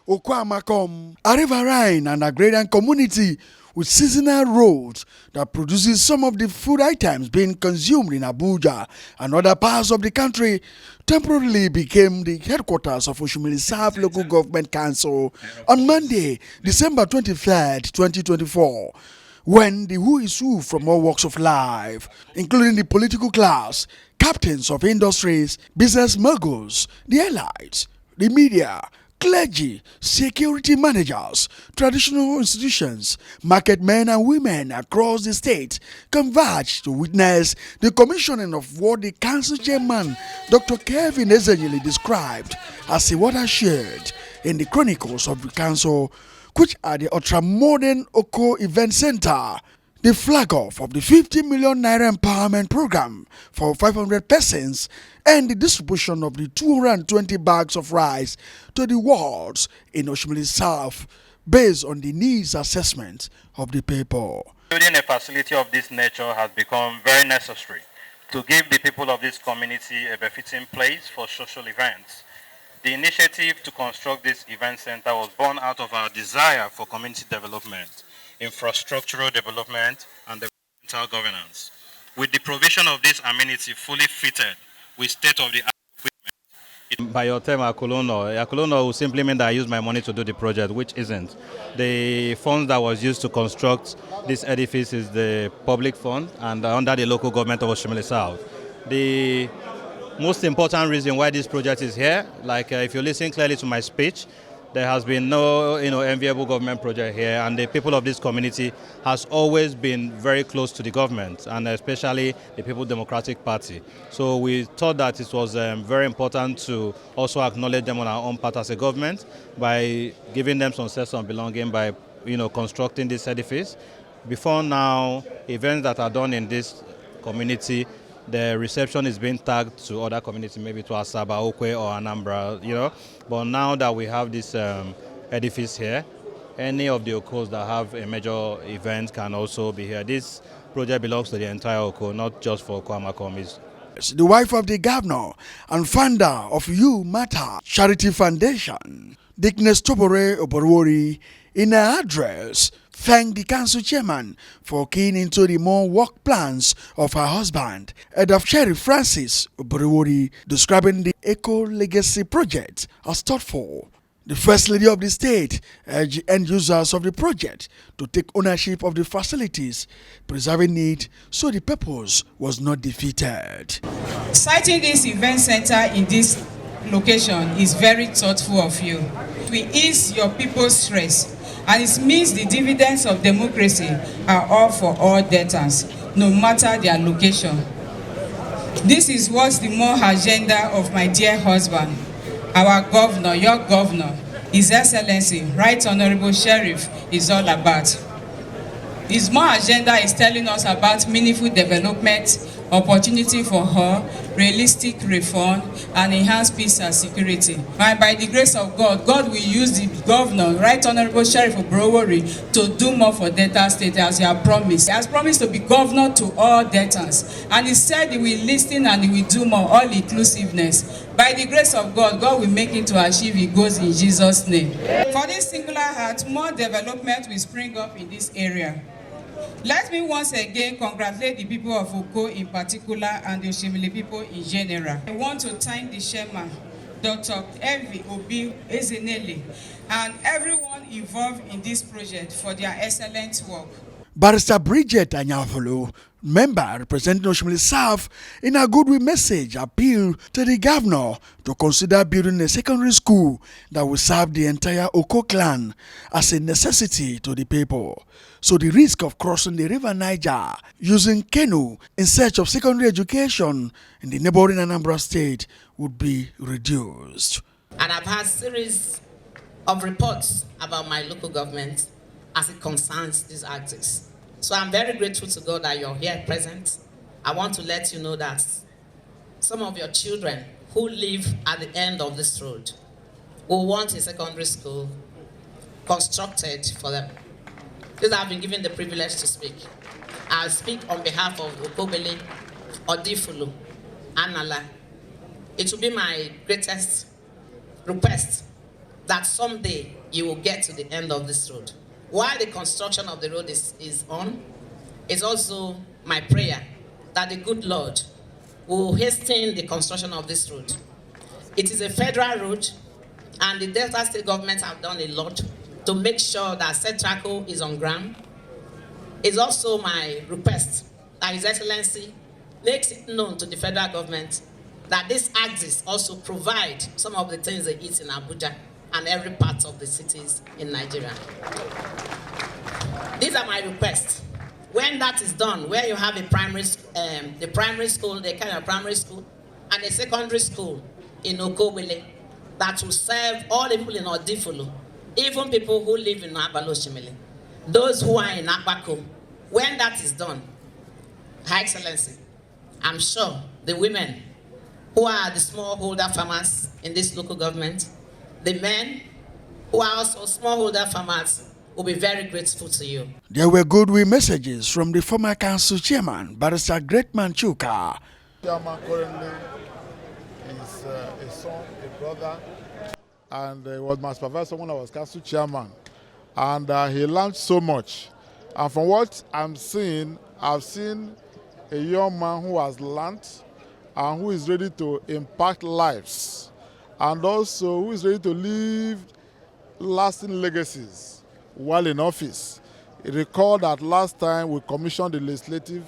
Oko Amakom, a riverine and agrarian community with seasonal roads that produces some of the food items being consumed in Abuja and other parts of the country, temporarily became the headquarters of Oshimili South Local Government Council on Monday, December 23rd, 2024. When the who is who from all walks of life, including the political class, captains of industries, business moguls, the elites, the media, clergy, security managers, traditional institutions, market men and women across the state converged to witness the commissioning of what the council chairman, Dr. Kelvin Ezenyili, described as a watershed in the chronicles of the council, which are the ultra-modern Oko Event Center, the flagoff of the 50 million naira empowerment program for 500 persons, and the distribution of the 220 bags of rice to the wards in Oshimili South based on the needs assessment of the people. Building a facility of this nature has become very necessary to give the people of this community a befitting place for social events. The initiative to construct this event center was born out of our desire for community development, infrastructural development, and environmental governance. With the provision of this amenity fully fitted with state-of-the-art equipment. By your term, Akolono will simply mean that I use my money to do the project, which isn't. The funds that was used to construct this edifice is the public fund and under the local government of Oshimili South. The most important reason why this project is here, like if you listen clearly to my speech, there has been no enviable government project here, and the people of this community has always been very close to the government, and especially the People's Democratic Party. So we thought that it was very important to also acknowledge them on our own part as a government by giving them some sense of belonging by constructing this edifice. Before now, events that are done in this community, the reception is being tagged to other communities, maybe to Asaba, Okwe, or Anambra, But now that we have this edifice here, any of the Okos that have a major event can also be here. This project belongs to the entire Oko, not just for Oko Amakom. The wife of the governor and founder of You Matter Charity Foundation, Dickness Tobore Oborwori, in her address, thanked the council chairman for keying into the more work plans of her husband, head of Sheriff Francis Oborwori, describing the Eco Legacy project as thoughtful. The First Lady of the state urged end users of the project to take ownership of the facilities, preserving it so the purpose was not defeated. Citing this event center in this location is very thoughtful of you. We ease your people's stress, and it means the dividends of democracy are all for all debtors, no matter their location. This is what's the more agenda of my dear husband, our governor, your governor, His Excellency, Right Honorable Sheriff, is all about. His more agenda is telling us about meaningful development, opportunity for her, realistic reform, and enhanced peace and security. And by the grace of God, God will use the governor, Right Honorable Sheriff Oborwori, to do more for Delta State as he has promised. He has promised to be governor to all debtors. And he said he will listen and he will do more, all inclusiveness. By the grace of God, God will make him to achieve his goals in Jesus' name. For this singular heart, more development will spring up in this area. Let me once again congratulate the people of Oko in particular and the Oshimili people in general. I want to thank the chairman, Dr. Kelvin Ezenyili, and everyone involved in this project for their excellent work. Barrister Bridget Anyafolo, member representing Oshimili South, in a goodwill message appealed to the governor to consider building a secondary school that will serve the entire Oko clan as a necessity to the people, so the risk of crossing the river Niger using canoe in search of secondary education in the neighboring Anambra state would be reduced. And I've had a series of reports about my local government as it concerns these activities. So I'm very grateful to God that you're here present. I want to let you know that some of your children who live at the end of this road will want a secondary school constructed for them. Because I've been given the privilege to speak. I'll speak on behalf of Okobele, Odifulu, Anala. It will be my greatest request that someday you will get to the end of this road. While the construction of the road is on, it's also my prayer that the good Lord will hasten the construction of this road. It is a federal road, and the Delta State government have done a lot to make sure that Cetraco is on ground. It's also my request that His Excellency makes it known to the federal government that this axis also provide some of the things they eat in Abuja and every part of the cities in Nigeria. These are my requests. When that is done, where you have a primary school, the kind of primary school, and a secondary school in Oko that will serve all the people in Odifulu, even people who live in Oshimili, those who are in Akbako. When that is done, High Excellency, I'm sure the women who are the smallholder farmers in this local government, the men who are also smallholder farmers, will be very grateful to you. There were goodwill messages from the former council chairman, Barrister Greatman Chuka. Chairman currently is a son, a brother, and was my supervisor when I was council chairman. And he learned so much. And from what I'm seeing, I've seen a young man who has learned and who is ready to impact lives, and also who is ready to leave lasting legacies while in office. Recall that last time we commissioned the legislative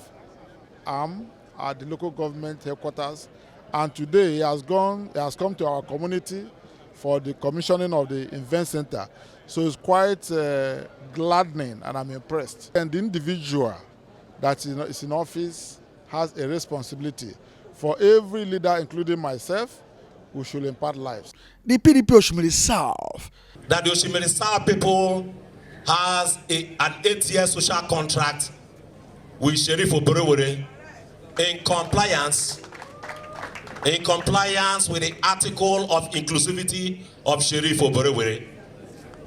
arm at the local government headquarters, and today he has come to our community for the commissioning of the event center. So it's quite gladdening, and I'm impressed. And the individual that is in office has a responsibility. For every leader, including myself, we should impart lives. The PDP Oshimili South. That the Oshimili South people has an 8-year social contract with Sheriff Oborowere in compliance with the article of inclusivity of Sheriff Oborowere.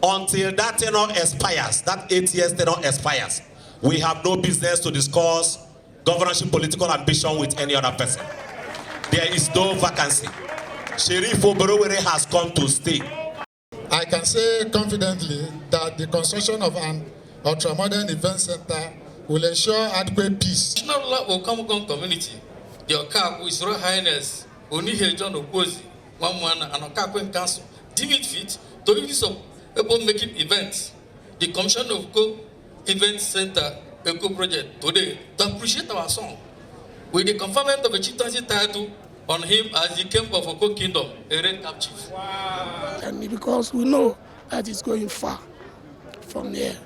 Until that tenure expires, that 8 years tenure expires, we have no business to discuss governorship political ambition with any other person. There is no vacancy. Sheriff Oborowere has come to stay. I can say confidently that the construction of an ultra-modern event center will ensure adequate peace. National Okamokon community, the Okaku, His Royal Highness, Onihe John Okwozi, Mamwana, and Okakwen Council, deem it fit to use of people making events. The Commission of Oko Event Center, Oko Project, today, to appreciate our song with the conferment of a chieftaincy title on him as the king of Oko Kingdom, a red cap chief. Wow. And because we know that it's going far from here,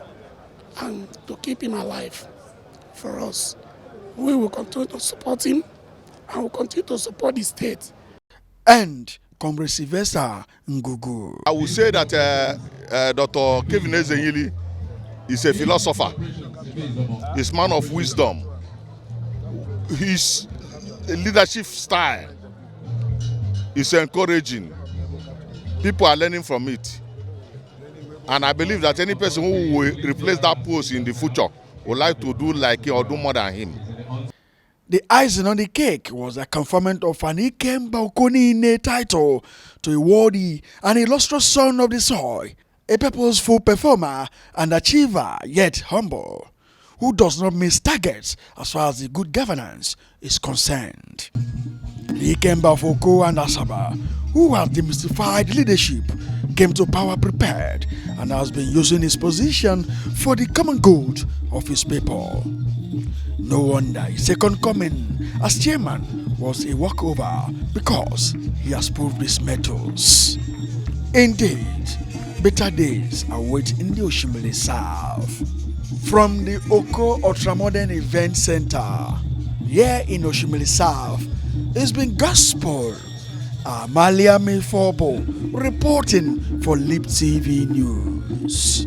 and to keep him alive for us, we will continue to support him and will continue to support the state. And Comrade Sylvester Ngugu. I would say that Dr. Kelvin Ezenyili is a philosopher. He's a man of wisdom. His leadership style is encouraging. People are learning from it. And I believe that any person who will replace that post in the future would like to do like him or do more than him. The icing on the cake was a conferment of an Ikemba Okonine title to a worthy and illustrious son of the soil, a purposeful performer and achiever, yet humble, who does not miss targets as far as the good governance is concerned. The Ikemba of Oko and Asaba, who has demystified leadership, came to power prepared and has been using his position for the common good of his people. No wonder his second coming as chairman was a walkover because he has proved his mettle. Indeed, better days await in the Oshimili South. From the Oko Ultramodern Event Center, here in Oshimili South, it's been Gospel Amalia Mefobo reporting for Lip TV News.